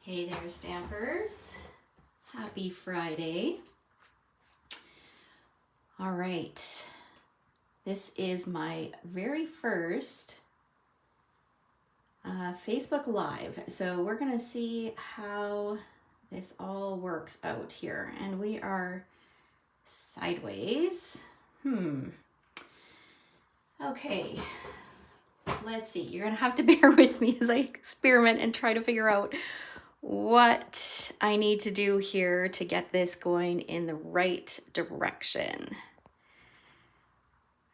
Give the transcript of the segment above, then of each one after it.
Hey there, Stampers. Happy Friday. All right. This is my very first Facebook Live. So we're going to see how this all works out here. And we are sideways. Okay. Let's see. You're going to have to bear with me as I experiment and try to figure out what I need to do here to get this going in the right direction.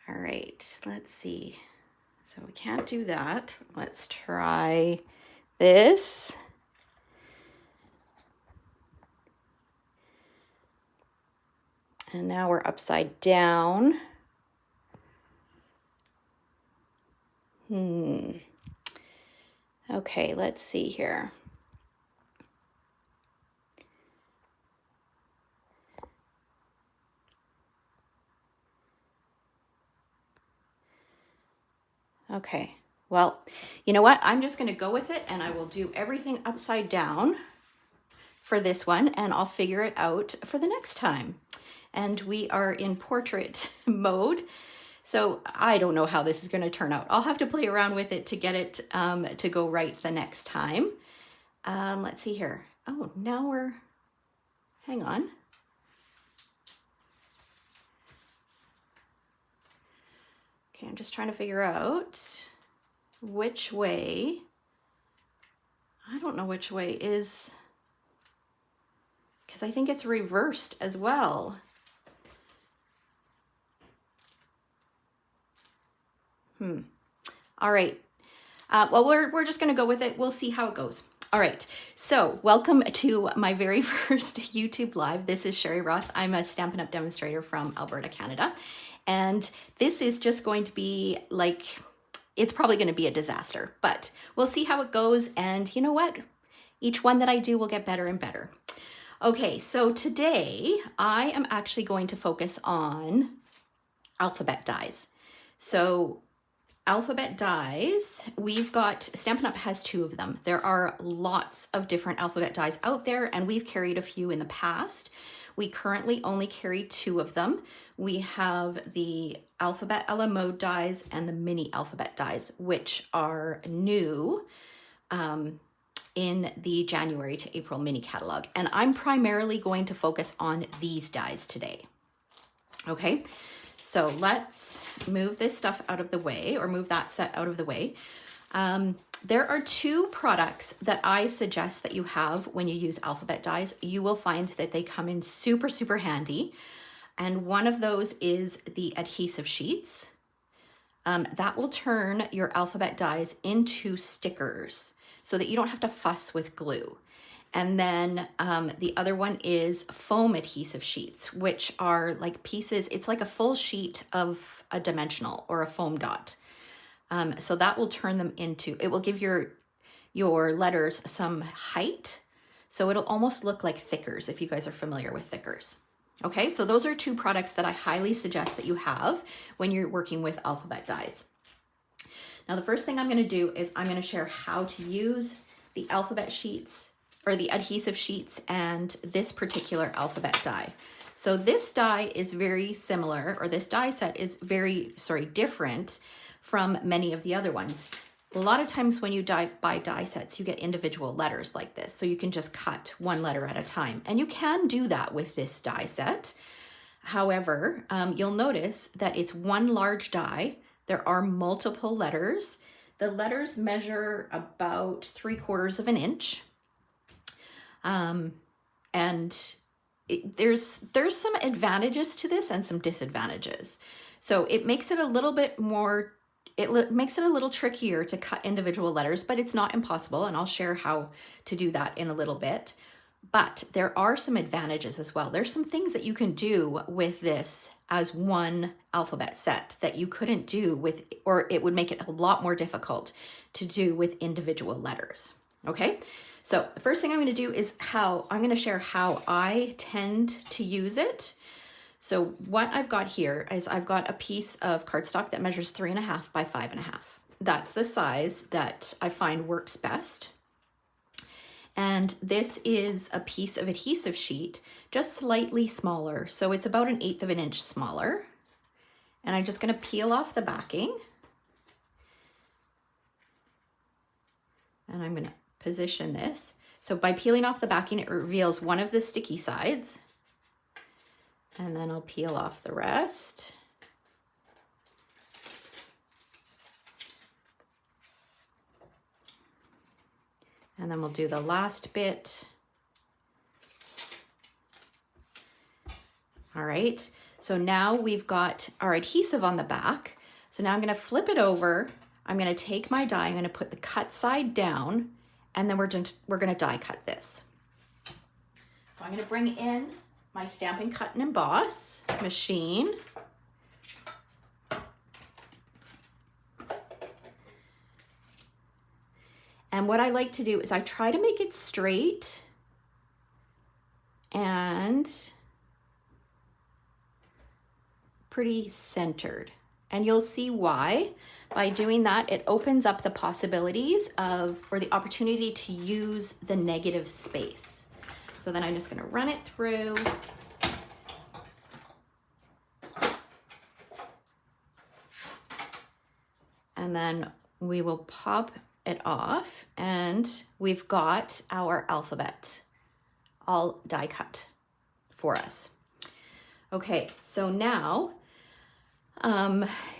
All right, let's see. So we can't do that. Let's try this. And now we're upside down. Okay, let's see here. Okay, well, you know what? I'm just going to go with it and I will do everything upside down for this one and I'll figure it out for the next time. And we are in portrait mode. So I don't know how this is going to turn out. I'll have to play around with it to get it to go right the next time. Let's see here. Oh, now we're, hang on. Okay, I'm just trying to figure out which way. I don't know which way is, because I think it's reversed as well. All right. Well, we're just going to go with it. We'll see how it goes. All right. So welcome to my very first YouTube Live. This is Sherry Roth. I'm a Stampin' Up! Demonstrator from Alberta, Canada. And this is just going to be like, it's probably going to be a disaster, but we'll see how it goes. And you know what? Each one that I do will get better and better. Okay, so today I am actually going to focus on alphabet dies. So alphabet dies, we've got, Stampin' Up! Has two of them. There are lots of different alphabet dies out there, and we've carried a few in the past. We currently only carry two of them. We have the alphabet a la mode dies and the mini alphabet dies, which are new in the January to April mini catalog. And I'm primarily going to focus on these dies today. Okay. So let's move this stuff out of the way, or move that set out of the way. There are two products that I suggest that you have when you use alphabet dies. You will find that they come in super, super handy. And one of those is the adhesive sheets. That will turn your alphabet dies into stickers so that you don't have to fuss with glue. And then the other one is foam adhesive sheets, which are like pieces. It's like a full sheet of a dimensional or a foam dot. So that will turn them into, it will give your letters some height. So it'll almost look like thickers if you guys are familiar with thickers. Okay, so those are two products that I highly suggest that you have when you're working with alphabet dies. Now, the first thing I'm going to do is I'm going to share how to use the alphabet sheets or the adhesive sheets and this particular alphabet die. So this die is very similar, or this die set is very, different from many of the other ones. A lot of times when you buy die sets, you get individual letters like this. So you can just cut one letter at a time. And you can do that with this die set. However, you'll notice that it's one large die. There are multiple letters. The letters measure about 3/4 of an inch. There's some advantages to this and some disadvantages. So it makes it a little bit more, it makes it a little trickier to cut individual letters, but it's not impossible. And I'll share how to do that in a little bit. But there are some advantages as well. There's some things that you can do with this as one alphabet set that you couldn't do with, or it would make it a lot more difficult to do with individual letters. Okay. So the first thing I'm going to do is I'm going to share how I tend to use it. So what I've got here is I've got a piece of cardstock that measures 3.5 by 5.5. That's the size that I find works best. And this is a piece of adhesive sheet, just slightly smaller. So it's about 1/8 of an inch smaller. And I'm just gonna peel off the backing. And I'm gonna position this. So by peeling off the backing, it reveals one of the sticky sides. And then I'll peel off the rest. And then we'll do the last bit. All right, so now we've got our adhesive on the back. So now I'm gonna flip it over. I'm gonna take my die, I'm gonna put the cut side down, and then we're gonna die cut this. So I'm gonna bring in my Stampin' Cut and Emboss machine. And what I like to do is I try to make it straight and pretty centered. And you'll see why. By doing that, it opens up the possibilities of, or the opportunity to use the negative space. So then I'm just gonna run it through. And then we will pop it off, and we've got our alphabet all die cut for us. Okay, so now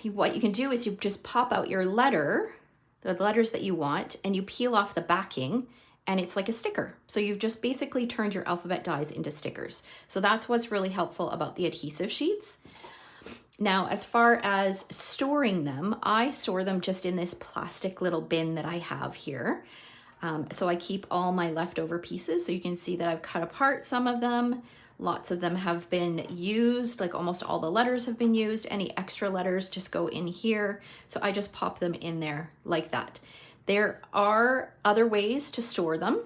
what you can do is you just pop out your letter, the letters that you want, and you peel off the backing, and it's like a sticker. So you've just basically turned your alphabet dies into stickers. So that's what's really helpful about the adhesive sheets. Now, as far as storing them, I store them just in this plastic little bin that I have here. So I keep all my leftover pieces. So you can see that I've cut apart some of them. Lots of them have been used, like almost all the letters have been used. Any extra letters just go in here. So I just pop them in there like that. There are other ways to store them.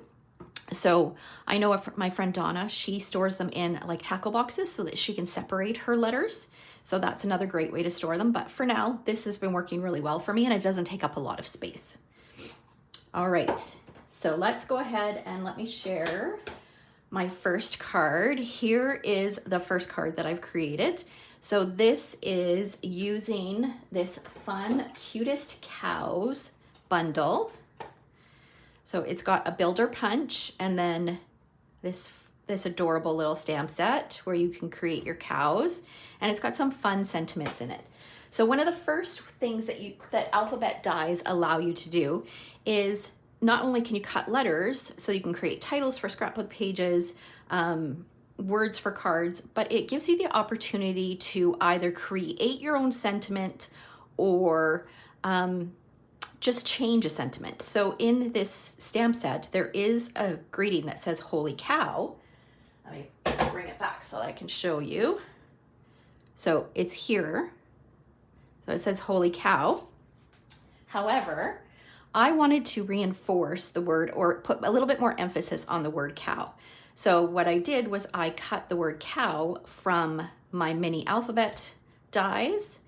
So I know my friend Donna, she stores them in like tackle boxes so that she can separate her letters. So that's another great way to store them. But for now, this has been working really well for me, and it doesn't take up a lot of space. All right, so let's go ahead and let me share my first card. Here is the first card that I've created. So this is using this fun Cutest Cows bundle. So it's got a builder punch and then this adorable little stamp set where you can create your cows, and it's got some fun sentiments in it. So one of the first things that alphabet dies allow you to do is not only can you cut letters so you can create titles for scrapbook pages, words for cards, but it gives you the opportunity to either create your own sentiment or just change a sentiment. So in this stamp set, there is a greeting that says "Holy cow." Let me bring it back so that I can show you. So it's here. So it says "Holy cow." However, I wanted to reinforce the word or put a little bit more emphasis on the word cow. So what I did was I cut the word cow from my mini alphabet dies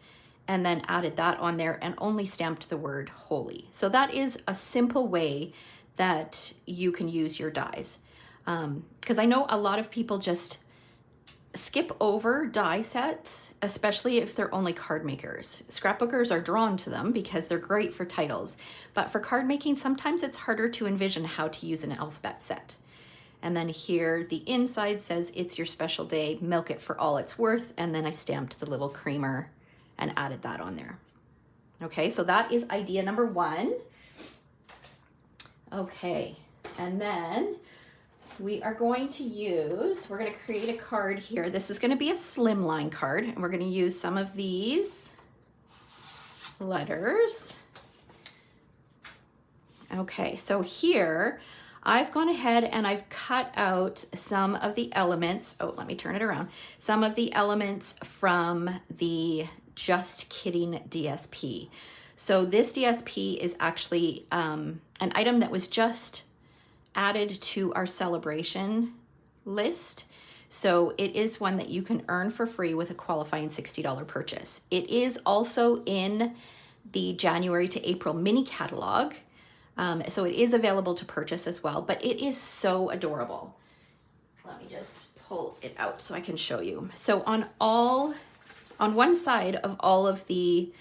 and then added that on there and only stamped the word holy. So that is a simple way that you can use your dies. Because I know a lot of people just skip over die sets, especially if they're only card makers. Scrapbookers are drawn to them because they're great for titles, but for card making, sometimes it's harder to envision how to use an alphabet set. And then here, the inside says, "It's your special day, milk it for all it's worth." And then I stamped the little creamer and added that on there. Okay, so that is idea number one. Okay, and then we are going to we're going to create a card here. This is going to be a Slimline card, and we're going to use some of these letters. Okay, so here I've gone ahead and I've cut out some of the elements. Oh, let me turn it around. Some of the elements from the Just Kidding DSP. So this DSP is actually an item that was just added to our celebration list. So it is one that you can earn for free with a qualifying $60 purchase. It is also in the January to April mini catalog. So it is available to purchase as well, but it is so adorable. Let me just pull it out so I can show you. So on one side of all of the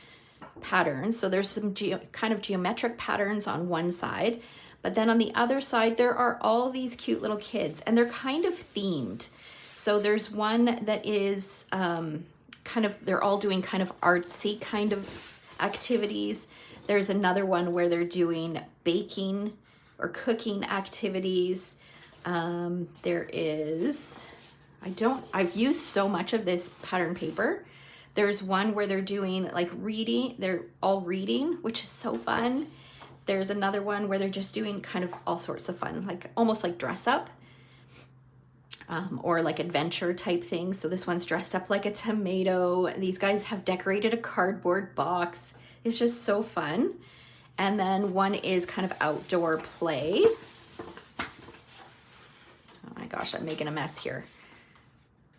patterns, so there's some kind of geometric patterns on one side, but then on the other side, there are all these cute little kids, and they're kind of themed. So there's one that is they're all doing kind of artsy kind of activities. There's another one where they're doing baking or cooking activities. There is, I've used so much of this pattern paper. There's one where they're doing like reading, they're all reading, which is so fun. There's another one where they're just doing kind of all sorts of fun, like almost like dress up or like adventure type things. So this one's dressed up like a tomato. These guys have decorated a cardboard box. It's just so fun. And then one is kind of outdoor play. Oh my gosh, I'm making a mess here.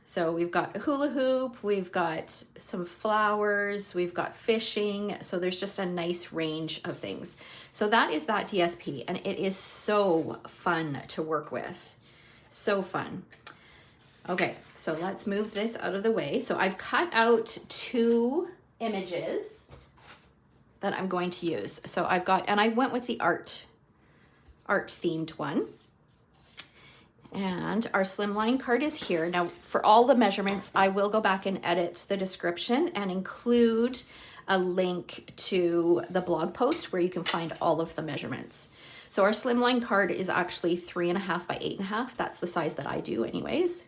So we've got a hula hoop, we've got some flowers, we've got fishing. So there's just a nice range of things. So that is that DSP, and it is so fun to work with. So fun. Okay, so let's move this out of the way. So I've cut out 2 images that I'm going to use. So I've got, and I went with the art themed one. And our Slimline card is here. Now for all the measurements, I will go back and edit the description and include a link to the blog post where you can find all of the measurements. So our Slimline card is actually 3.5 by 8.5. That's the size that I do anyways.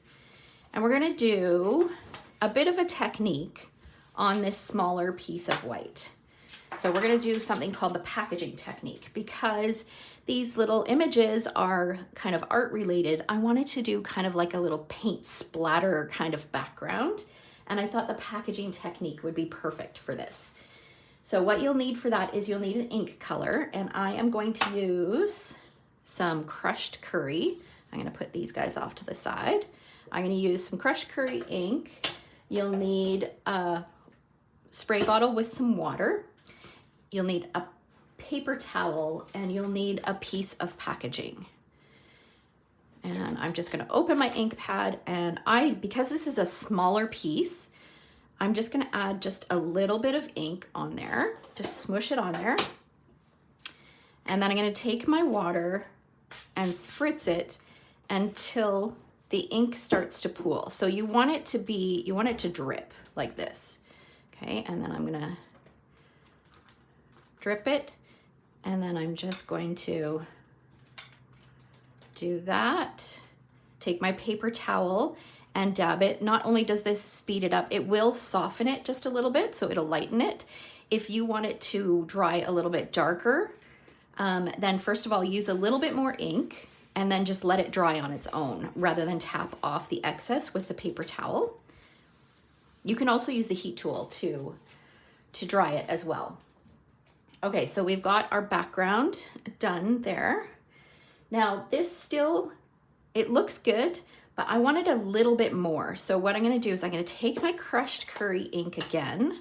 And we're gonna do a bit of a technique on this smaller piece of white. So we're gonna do something called the packaging technique, because these little images are kind of art related. I wanted to do kind of like a little paint splatter kind of background, and I thought the packaging technique would be perfect for this. So what you'll need for that is you'll need an ink color, and I am going to use some crushed curry. I'm gonna put these guys off to the side. I'm gonna use some crushed curry ink. You'll need a spray bottle with some water. You'll need a paper towel, and you'll need a piece of packaging. And I'm just gonna open my ink pad, and because this is a smaller piece, I'm just gonna add just a little bit of ink on there, just smush it on there. And then I'm gonna take my water and spritz it until the ink starts to pool. So you want it to drip like this, okay? And then I'm gonna drip it, and then I'm just going to do that. Take my paper towel and dab it. Not only does this speed it up, it will soften it just a little bit, so it'll lighten it. If you want it to dry a little bit darker, then first of all, use a little bit more ink, and then just let it dry on its own rather than tap off the excess with the paper towel. You can also use the heat tool to dry it as well. Okay, so we've got our background done there. Now this it looks good, but I wanted a little bit more. So what I'm gonna do is I'm gonna take my crushed curry ink again,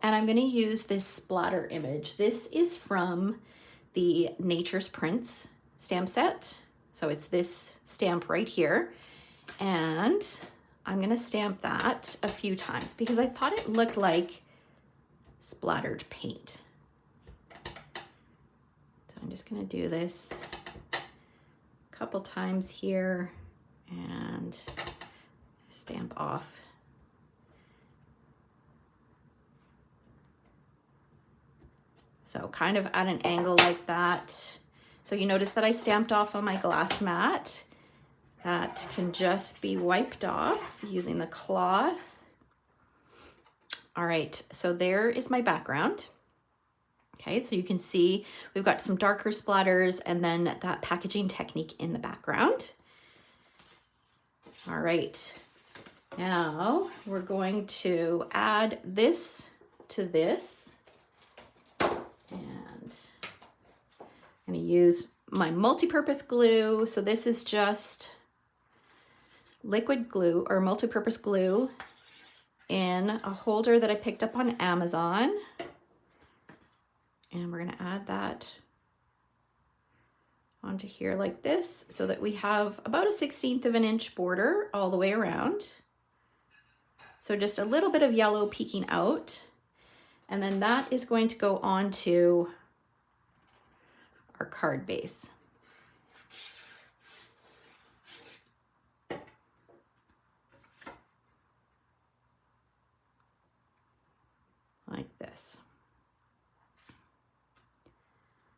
and I'm gonna use this splatter image. This is from the Nature's Prints stamp set. So it's this stamp right here. And I'm gonna stamp that a few times because I thought it looked like splattered paint. I'm just gonna do this a couple times here and stamp off. So kind of at an angle like that. So you notice that I stamped off on my glass mat. That can just be wiped off using the cloth. All right, so there is my background. Okay, so you can see we've got some darker splatters and then that packaging technique in the background. All right, now we're going to add this to this. And I'm gonna use my multi-purpose glue. So this is just liquid glue or multi-purpose glue in a holder that I picked up on Amazon. And we're gonna add that onto here like this so that we have about a 1/16 of an inch border all the way around. So just a little bit of yellow peeking out. And then that is going to go onto our card base. Like this.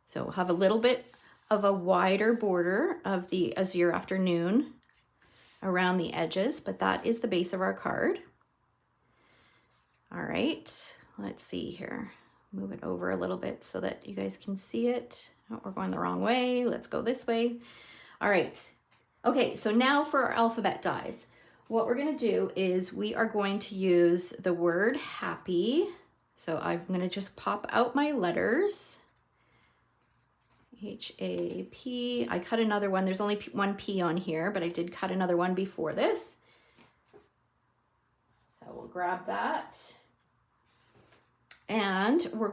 So we'll have a little bit of a wider border of the Azure Afternoon around the edges, but that is the base of our card. All right, let's see here. Move it over a little bit so that you guys can see it. Oh, we're going the wrong way. Let's go this way. All right. Okay, so now for our alphabet dies. What we're going to do is we are going to use the word happy. So I'm going to just pop out my letters. H-A-P. I cut another one. There's only one P on here, but I did cut another one before this. So we'll grab that. And we're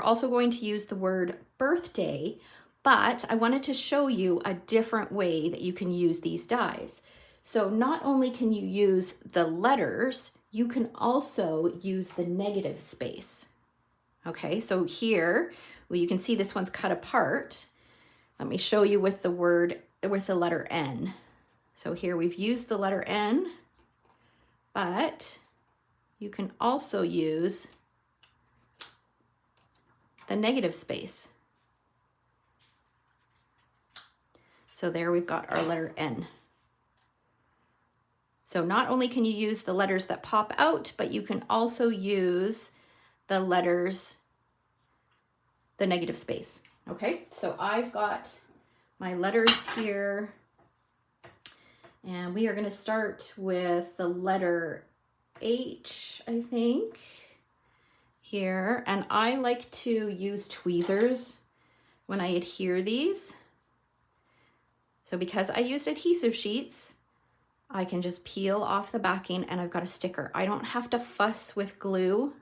also going to use the word birthday, but I wanted to show you a different way that you can use these dies. So not only can you use the letters, you can also use the negative space. Okay, so here, well, you can see this one's cut apart. Let me show you with the letter N. So here we've used the letter N, but you can also use the negative space. So there we've got our letter N. So not only can you use the letters that pop out, but you can also use the letters, the negative space. Okay, so I've got my letters here, and we are going to start with the letter H, I think, here. And I like to use tweezers when I adhere these. So because I used adhesive sheets, I can just peel off the backing and I've got a sticker. I don't have to fuss with glue.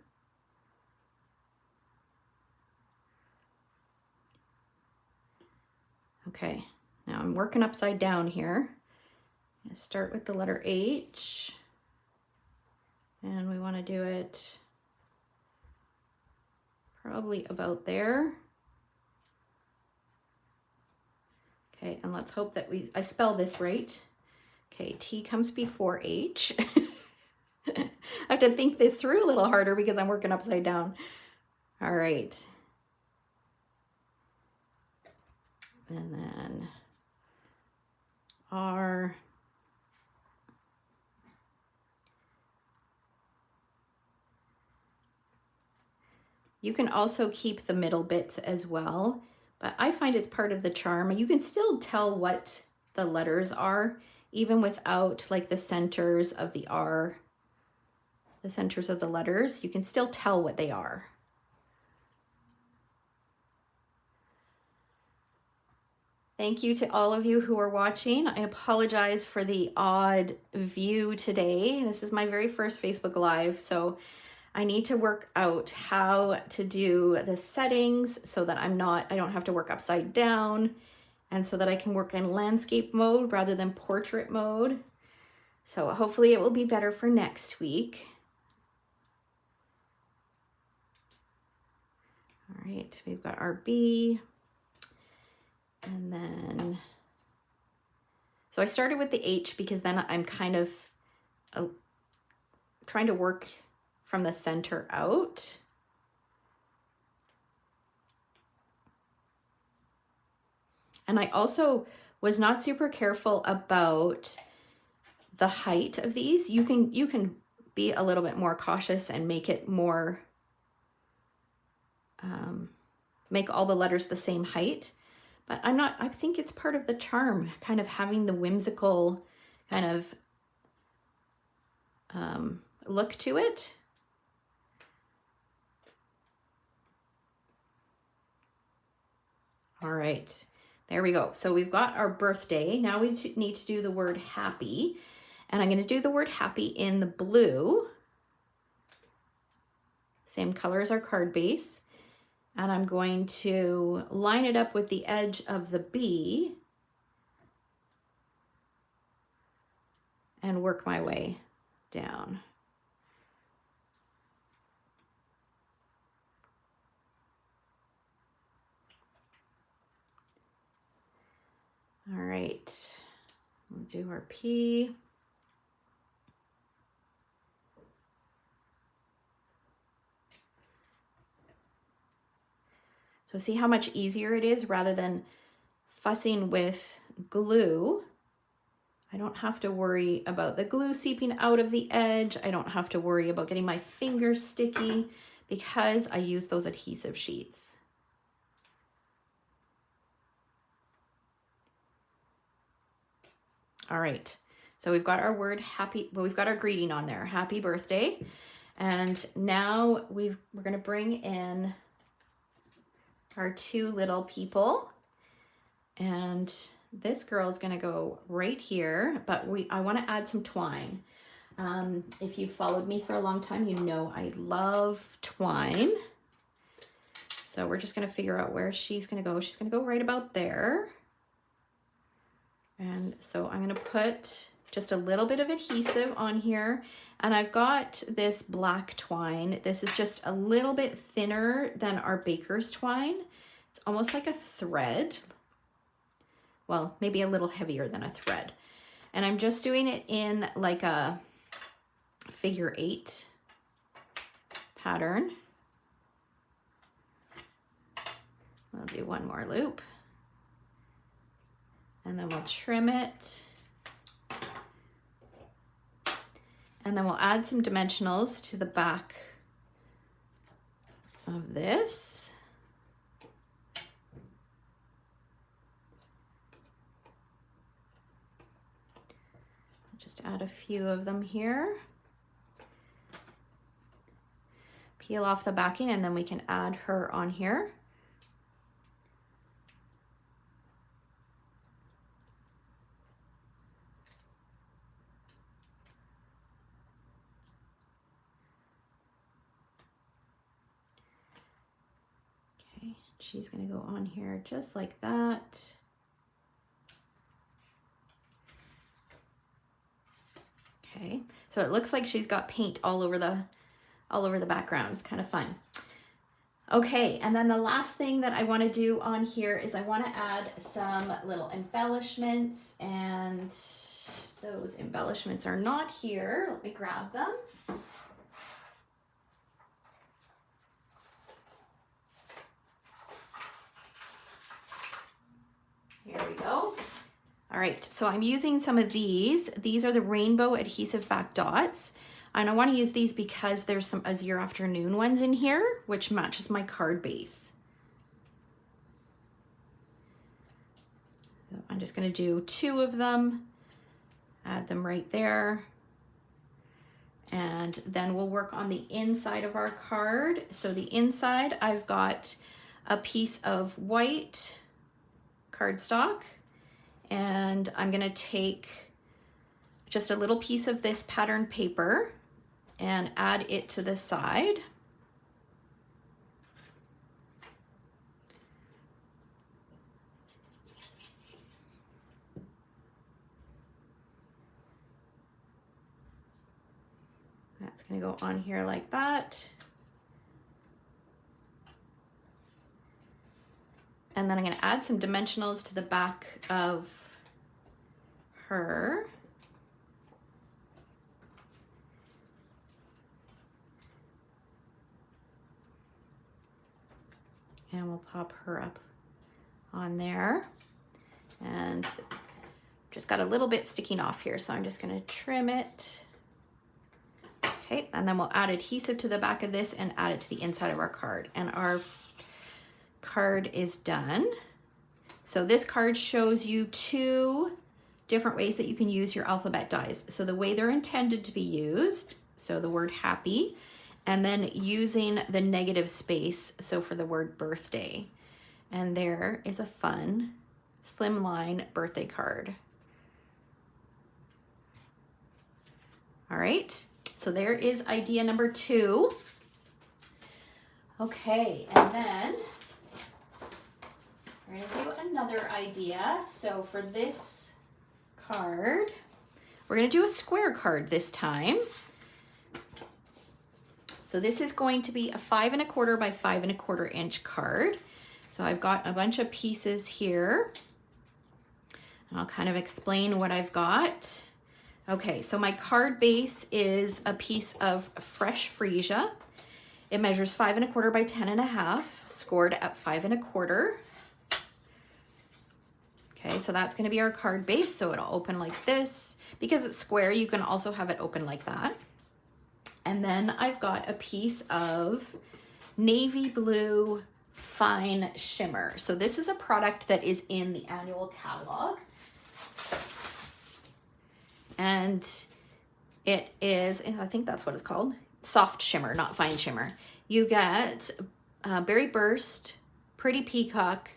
Okay, now I'm working upside down here. I start with the letter H, and we want to do it probably about there. Okay, and let's hope that I spell this right. Okay, T comes before H. I have to think this through a little harder because I'm working upside down. All right. And then R. You can also keep the middle bits as well, but I find it's part of the charm. You can still tell what the letters are, even without like the centers of the R, the centers of the letters. You can still tell what they are. Thank you to all of you who are watching. I apologize for the odd view today. This is my very first Facebook Live, so I need to work out how to do the settings so that I don't have to work upside down, and so that I can work in landscape mode rather than portrait mode. So hopefully it will be better for next week. All right, we've got our B. And then, so I started with the H because then I'm kind of trying to work from the center out. And I also was not super careful about the height of these. You can be a little bit more cautious and make it more, make all the letters the same height. But I think it's part of the charm, kind of having the whimsical kind of look to it. All right, there we go. So we've got our birthday. Now we need to do the word happy. And I'm going to do the word happy in the blue. Same color as our card base. And I'm going to line it up with the edge of the B and work my way down. All right, we'll do our P. So see how much easier it is rather than fussing with glue. I don't have to worry about the glue seeping out of the edge. I don't have to worry about getting my fingers sticky because I use those adhesive sheets. All right, so we've got our word happy, well, we've got our greeting on there, happy birthday. And now we're gonna bring in our two little people, and this girl is going to go right here, but I want to add some twine. If you've followed me for a long time, you know I love twine. So we're just going to figure out where she's going to go. She's going to go right about there. And so I'm going to put just a little bit of adhesive on here, and I've got this black twine. This is just a little bit thinner than our baker's twine. It's almost like a thread. Well, maybe a little heavier than a thread. And I'm just doing it in like a figure 8 pattern. I'll do one more loop. And then we'll trim it. And then we'll add some dimensionals to the back of this. Just add a few of them here. Peel off the backing and then we can add her on here. Okay, she's gonna go on here just like that. Okay, so it looks like she's got paint all over the background. It's kind of fun. Okay, and then the last thing that I want to do on here is I want to add some little embellishments, and those embellishments are not here. Let me grab them. Here we go. All right, so I'm using some of these. These are the rainbow adhesive back dots. And I want to use these because there's some Azure Afternoon ones in here, which matches my card base. So I'm just going to do 2 of them, add them right there. And then we'll work on the inside of our card. So the inside, I've got a piece of white cardstock. And I'm gonna take just a little piece of this pattern paper and add it to the side. That's gonna go on here like that. And then I'm gonna add some dimensionals to the back of her. And we'll pop her up on there. And just got a little bit sticking off here, so I'm just gonna trim it. Okay, and then we'll add adhesive to the back of this and add it to the inside of our card. And our card is done. So this card shows you 2 different ways that you can use your alphabet dies. So the way they're intended to be used, so the word happy, and then using the negative space, so for the word birthday. And there is a fun Slimline birthday card. All right, so there is idea number 2. Okay, and then we're gonna do another idea. So for this card, we're gonna do a square card this time. So this is going to be a 5 1/4 by 5 1/4 inch card. So I've got a bunch of pieces here. And I'll kind of explain what I've got. Okay, so my card base is a piece of fresh freesia. It measures 5 1/4 by 10 1/2, scored at 5 1/4. Okay, so that's gonna be our card base. So it'll open like this. Because it's square, you can also have it open like that. And then I've got a piece of navy blue fine shimmer. So this is a product that is in the annual catalog. And it is, I think that's what it's called, soft shimmer, not fine shimmer. You get Berry Burst, Pretty Peacock,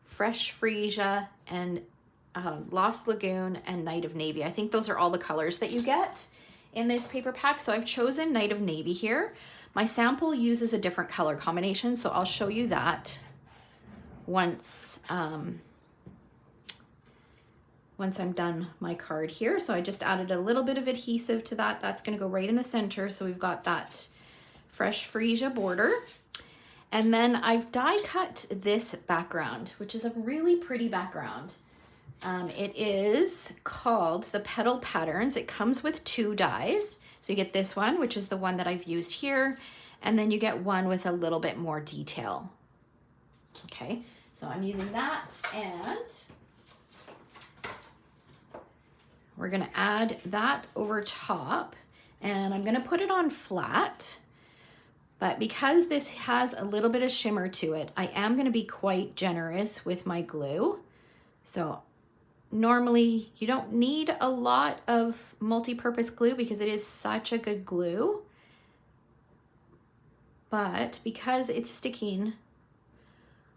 Fresh Freesia, and Lost Lagoon, and Night of Navy. I think those are all the colors that you get in this paper pack. So I've chosen Night of Navy here. My sample uses a different color combination, so I'll show you that once I'm done my card here. So I just added a little bit of adhesive to that. That's gonna go right in the center. So we've got that fresh freesia border. And then I've die cut this background, which is a really pretty background. It is called the Petal Patterns. It comes with 2 dies. So you get this one, which is the one that I've used here. And then you get one with a little bit more detail. Okay, so I'm using that, and we're gonna add that over top, and I'm gonna put it on flat. But because this has a little bit of shimmer to it, I am gonna be quite generous with my glue. So normally you don't need a lot of multi-purpose glue because it is such a good glue. But because it's sticking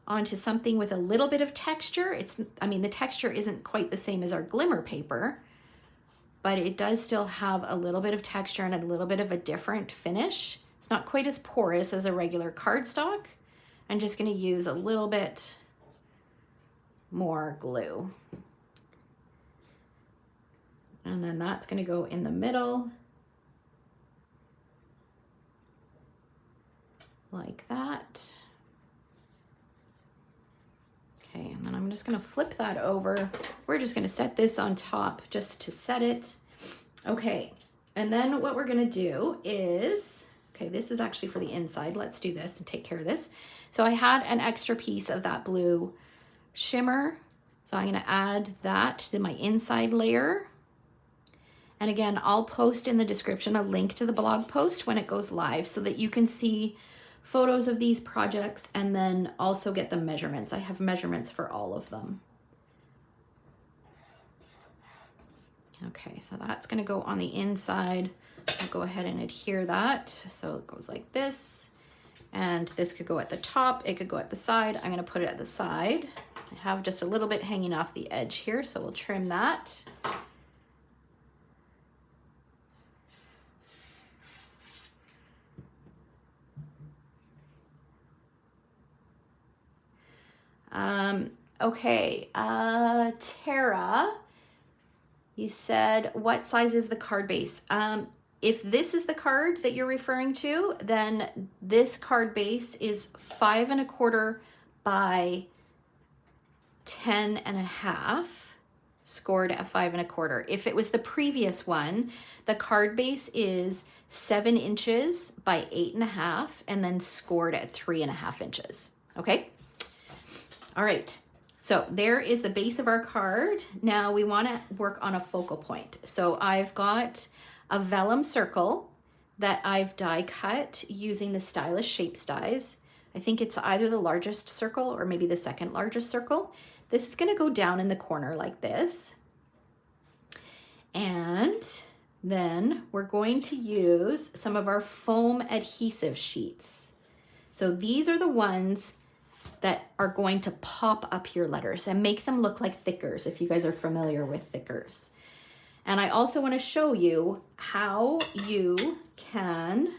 onto something with a little bit of texture, the texture isn't quite the same as our glimmer paper, but it does still have a little bit of texture and a little bit of a different finish. It's not quite as porous as a regular cardstock. I'm just gonna use a little bit more glue. And then that's gonna go in the middle, like that. Okay, and then I'm just gonna flip that over. We're just gonna set this on top just to set it. Okay, and then what we're gonna do is, okay, this is actually for the inside. Let's do this and take care of this. So I had an extra piece of that blue shimmer. So I'm gonna add that to my inside layer. And again, I'll post in the description a link to the blog post when it goes live so that you can see photos of these projects and then also get the measurements. I have measurements for all of them. Okay, so that's gonna go on the inside. I'll go ahead and adhere that. So it goes like this, and this could go at the top, it could go at the side. I'm gonna put it at the side. I have just a little bit hanging off the edge here, so we'll trim that. Okay, Tara, you said, what size is the card base? If this is the card that you're referring to, then this card base is 5 1/4 by 10 1/2, scored at 5 1/4. If it was the previous one, the card base is 7 inches by 8 1/2, and then scored at 3 1/2 inches. Okay. All right. So there is the base of our card. Now we want to work on a focal point. So I've got a vellum circle that I've die cut using the Stylish Shapes dies. I think it's either the largest circle or maybe the second largest circle. This is going to go down in the corner like this. And then we're going to use some of our foam adhesive sheets. So these are the ones that are going to pop up your letters and make them look like thickers, if you guys are familiar with thickers. And I also want to show you how you can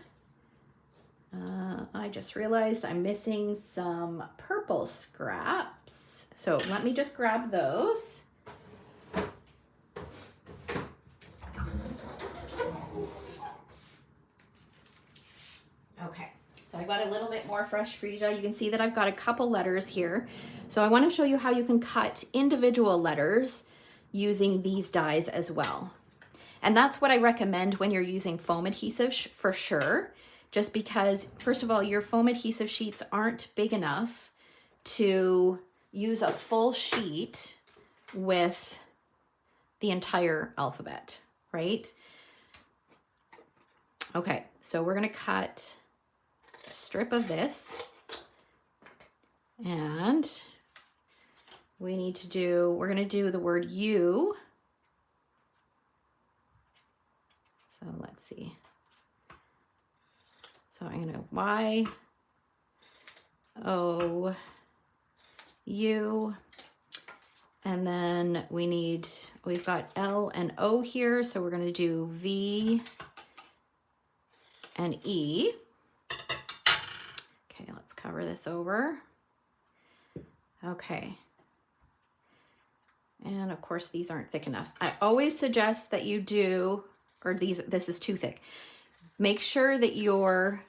I just realized I'm missing some purple scraps. So let me just grab those. Okay, so I got a little bit more fresh freesia. You can see that I've got a couple letters here. So I want to show you how you can cut individual letters using these dies as well. And that's what I recommend when you're using foam adhesive for sure. Just because, first of all, your foam adhesive sheets aren't big enough to use a full sheet with the entire alphabet, right? Okay, so we're gonna cut a strip of this, and we're gonna do the word U. So let's see. So I'm gonna Y, O, U, and then we've got L and O here, so we're gonna do V and E. Okay, let's cover this over. Okay. And of course these aren't thick enough. I always suggest that you do, or this is too thick. Make sure that your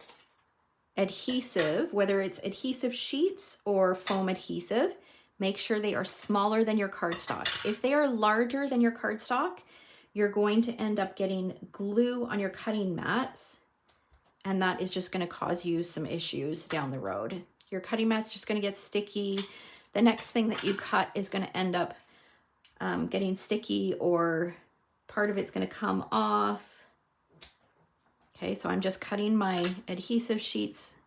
adhesive, whether it's adhesive sheets or foam adhesive, make sure they are smaller than your cardstock. If they are larger than your cardstock, you're going to end up getting glue on your cutting mats, and that is just going to cause you some issues down the road. Your cutting mat's just going to get sticky. The next thing that you cut is going to end up getting sticky, or part of it's going to come off. Okay, so I'm just cutting my adhesive sheets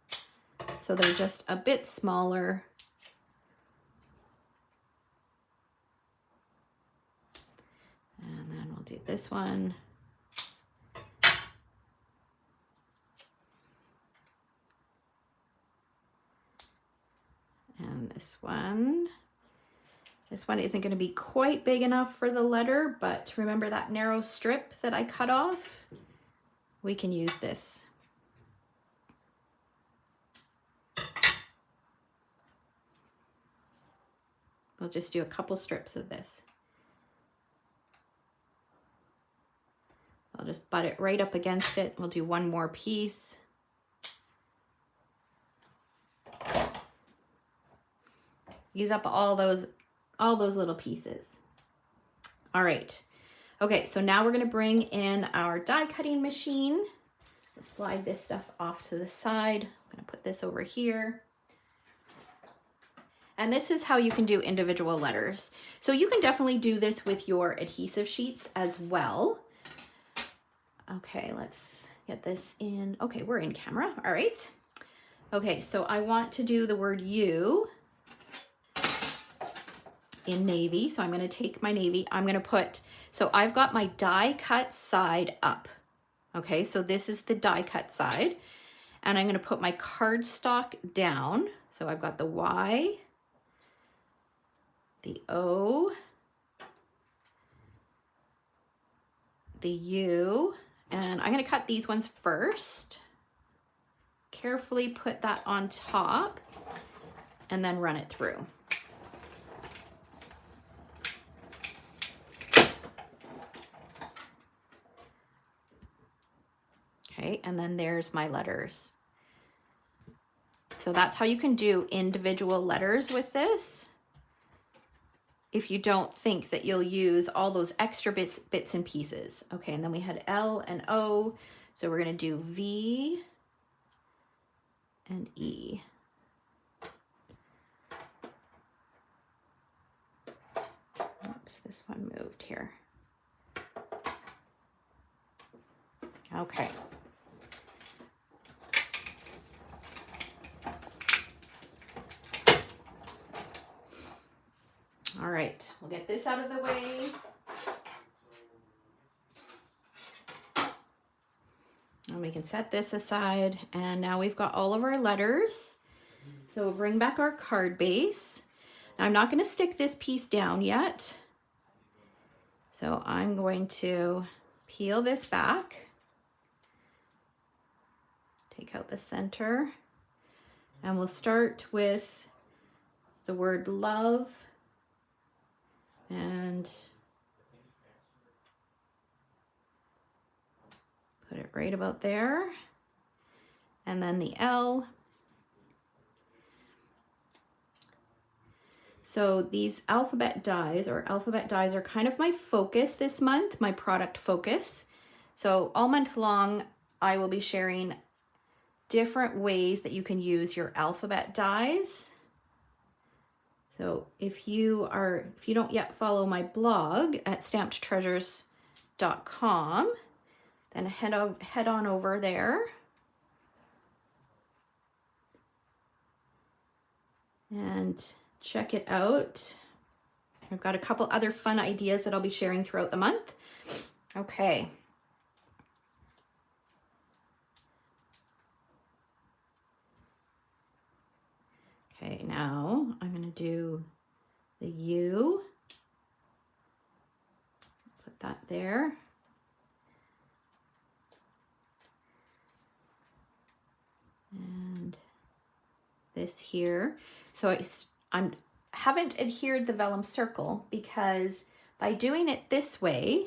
so they're just a bit smaller. And then we'll do this one. And this one. This one isn't going to be quite big enough for the letter, but remember that narrow strip that I cut off? We can use this. We'll just do a couple strips of this. I'll just butt it right up against it. We'll do one more piece. Use up all those little pieces. All right. Okay, so now we're gonna bring in our die cutting machine. Let's slide this stuff off to the side. I'm gonna put this over here. And this is how you can do individual letters. So you can definitely do this with your adhesive sheets as well. Okay, let's get this in. Okay, we're in camera, all right. Okay, so I want to do the word U in navy. So I'm gonna take my navy, so I've got my die cut side up. Okay, so this is the die cut side. And I'm gonna put my cardstock down. So I've got the Y, the O, the U, and I'm gonna cut these ones first. Carefully put that on top and then run it through. Okay, and then there's my letters. So that's how you can do individual letters with this, if you don't think that you'll use all those extra bits and pieces. Okay, and then we had L and O, so we're gonna do V and E. Oops, this one moved here. Okay. All right, we'll get this out of the way. And we can set this aside. And now we've got all of our letters. So we'll bring back our card base. Now I'm not going to stick this piece down yet. So I'm going to peel this back. Take out the center. And we'll start with the word love and put it right about there. And then the L. So these alphabet dies are kind of my focus this month, my product focus. So all month long, I will be sharing different ways that you can use your alphabet dies. So if you don't yet follow my blog at stampeddtreasures.com, then head on over there. And check it out. I've got a couple other fun ideas that I'll be sharing throughout the month. Okay. Okay, now I'm going to do the U. Put that there. And this here. So I haven't adhered the vellum circle because by doing it this way,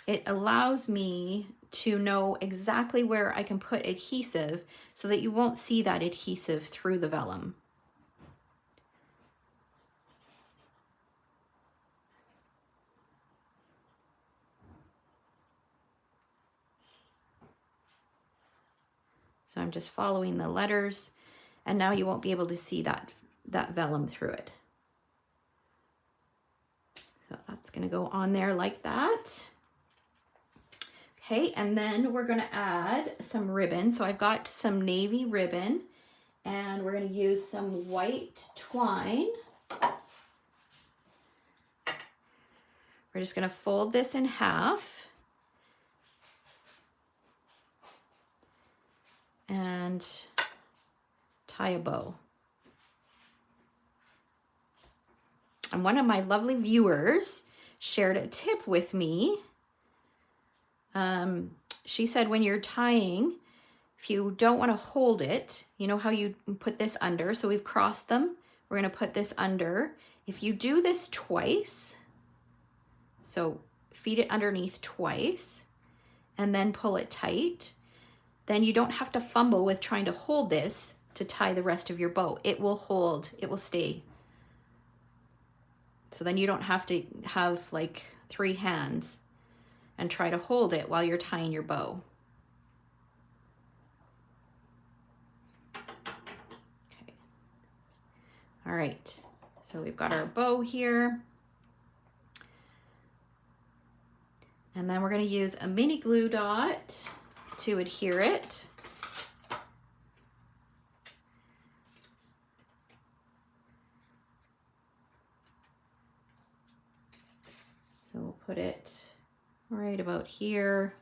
it allows me to know exactly where I can put adhesive so that you won't see that adhesive through the vellum. So I'm just following the letters, and now you won't be able to see that vellum through it. So that's going to go on there like that. Okay, and then we're going to add some ribbon. So I've got some navy ribbon, and we're going to use some white twine. We're just going to fold this in half. And tie a bow. And one of my lovely viewers shared a tip with me. She said when you're tying, if you don't want to hold it, you know how you put this under. So we've crossed them. We're going to put this under. If you do this twice, so feed it underneath twice and then pull it tight, then you don't have to fumble with trying to hold this to tie the rest of your bow. It will hold, it will stay. So then you don't have to have like 3 hands and try to hold it while you're tying your bow. Okay. All right, so we've got our bow here. And then we're going to use a mini glue dot to adhere it. So we'll put it right about here.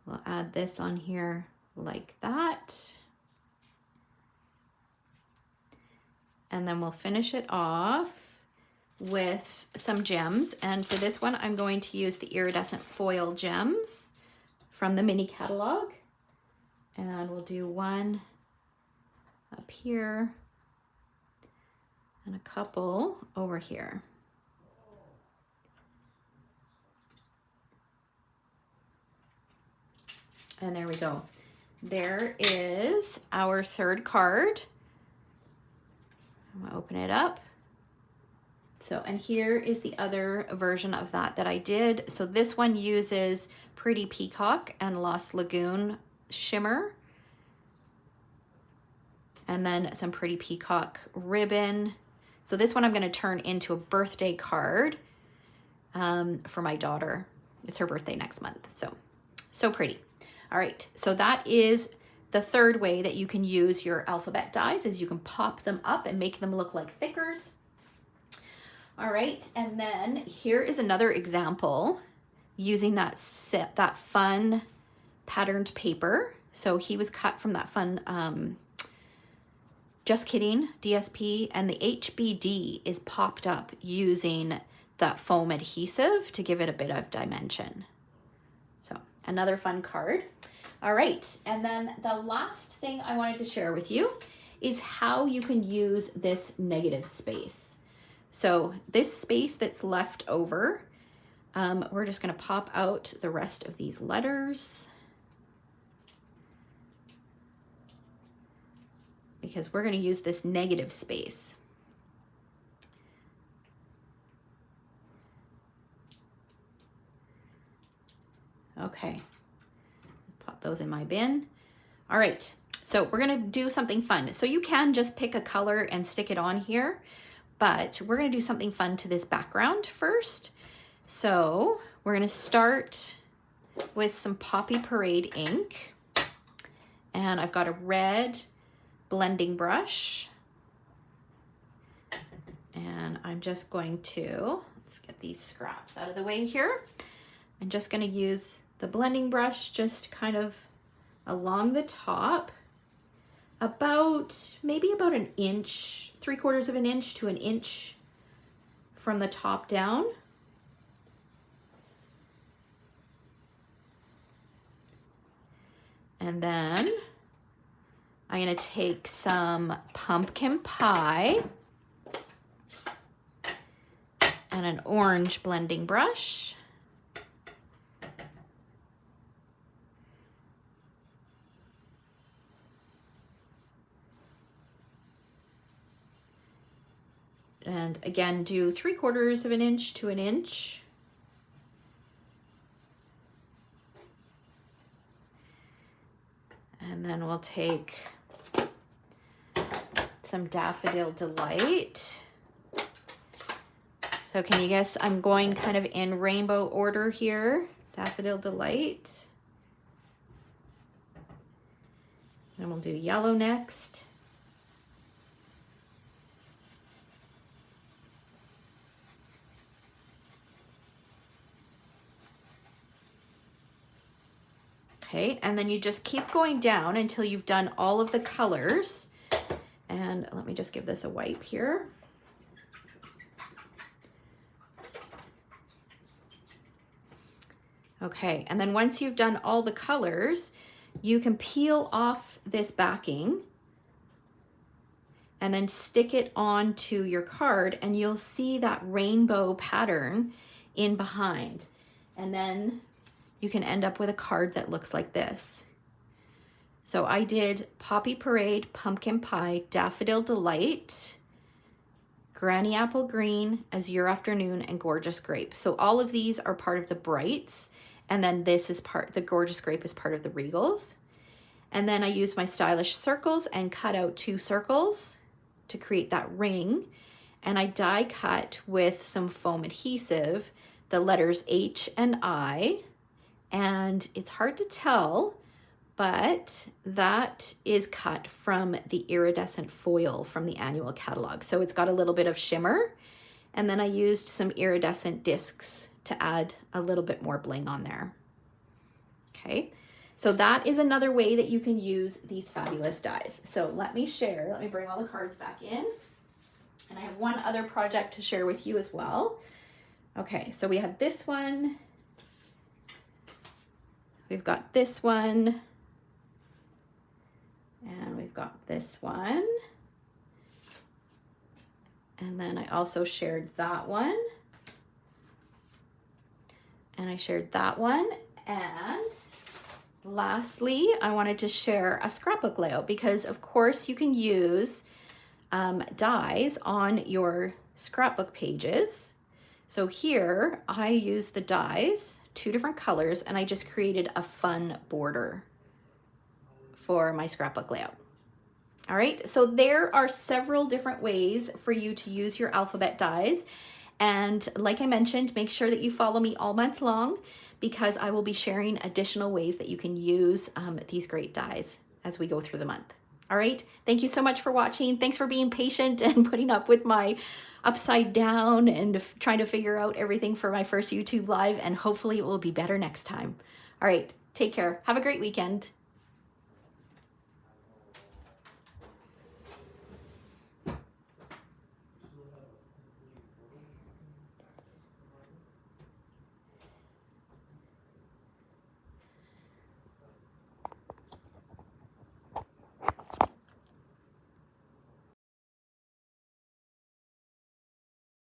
We'll add this on here like that. And then we'll finish it off with some gems. And for this one, I'm going to use the iridescent foil gems from the mini catalog. And we'll do one up here and a couple over here. And there we go. There is our third card. I'm gonna open it up. So, and here is the other version of that I did. So this one uses Pretty Peacock and Lost Lagoon shimmer. And then some Pretty Peacock ribbon. So this one I'm gonna turn into a birthday card for my daughter. It's her birthday next month, so pretty. All right, so that is the third way that you can use your alphabet dies, is you can pop them up and make them look like thickers. All right, and then here is another example using that fun patterned paper. So he was cut from that fun, Just Kidding DSP, and the HBD is popped up using that foam adhesive to give it a bit of dimension. So Another fun card. All right, and then the last thing I wanted to share with you is how you can use this negative space. So this space that's left over, we're just gonna pop out the rest of these letters because we're gonna use this negative space. Okay, pop those in my bin. All right, so we're gonna do something fun. So you can just pick a color and stick it on here, but we're gonna do something fun to this background first. So we're gonna start with some Poppy Parade ink. And I've got a red blending brush. And I'm just going to, let's get these scraps out of the way here. I'm just gonna use the blending brush just kind of along the top, maybe about an inch, 3/4 of an inch to an inch from the top down. And then I'm gonna take some pumpkin pie and an orange blending brush. And again, do 3/4 of an inch to an inch. And then we'll take some Daffodil Delight. So can you guess, I'm going kind of in rainbow order here. Daffodil Delight. And we'll do yellow next. Okay, and then you just keep going down until you've done all of the colors. And let me just give this a wipe here. Okay, and then once you've done all the colors, you can peel off this backing and then stick it onto your card, and you'll see that rainbow pattern in behind. And then you can end up with a card that looks like this. So I did Poppy Parade, Pumpkin Pie, Daffodil Delight, Granny Apple Green, Azure Afternoon, and Gorgeous Grape. So all of these are part of the Brights, and then this is the Gorgeous Grape is part of the Regals. And then I used my stylish circles and cut out 2 circles to create that ring. And I die cut with some foam adhesive the letters H and I. And it's hard to tell, but that is cut from the iridescent foil from the annual catalog. So it's got a little bit of shimmer. And then I used some iridescent discs to add a little bit more bling on there. Okay, so that is another way that you can use these fabulous dies. So let me bring all the cards back in. And I have one other project to share with you as well. Okay, so we have this one. We've got this one, and we've got this one. And then I also shared that one. And I shared that one. And lastly, I wanted to share a scrapbook layout because of course you can use dies on your scrapbook pages. So here I use the dies, 2 different colors, and I just created a fun border for my scrapbook layout. All right, so there are several different ways for you to use your alphabet dies. And like I mentioned, make sure that you follow me all month long because I will be sharing additional ways that you can use these great dies as we go through the month. All right, thank you so much for watching. Thanks for being patient and putting up with my upside down and trying to figure out everything for my first YouTube live, and hopefully it will be better next time. All right, take care. Have a great weekend.